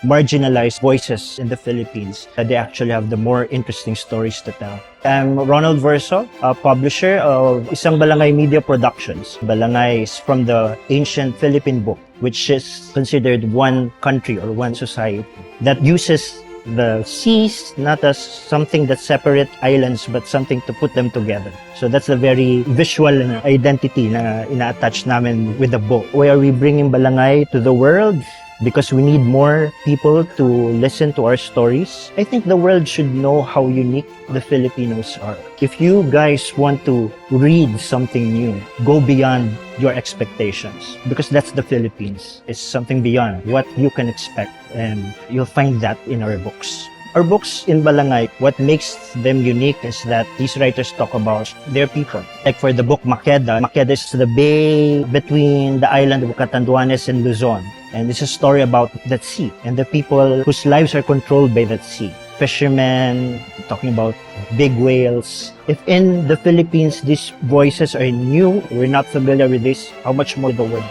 marginalized voices in the Philippines. They actually have the more interesting stories to tell. I'm Ronald Verso, a publisher of Isang Balangay Media Productions. Balangay is from the ancient Philippine book, which is considered one country or one society that uses the seas not as something that separate islands but something to put them together. So that's a very visual identity na ina-attach namin with the book. Why are we bringing Balangay to the world? Because we need more people to listen to our stories. I think the world should know how unique the Filipinos are. If you guys want to read something new, go beyond your expectations, because that's the Philippines. It's something beyond what you can expect, and you'll find that in our books. Our books in Balangay, what makes them unique is that these writers talk about their people. Like for the book Maqueda, Maqueda is the bay between the island of Catanduanes and Luzon. And it's a story about that sea and the people whose lives are controlled by that sea. Fishermen, talking about big whales. If in the Philippines these voices are new, we're not familiar with this, how much more the world?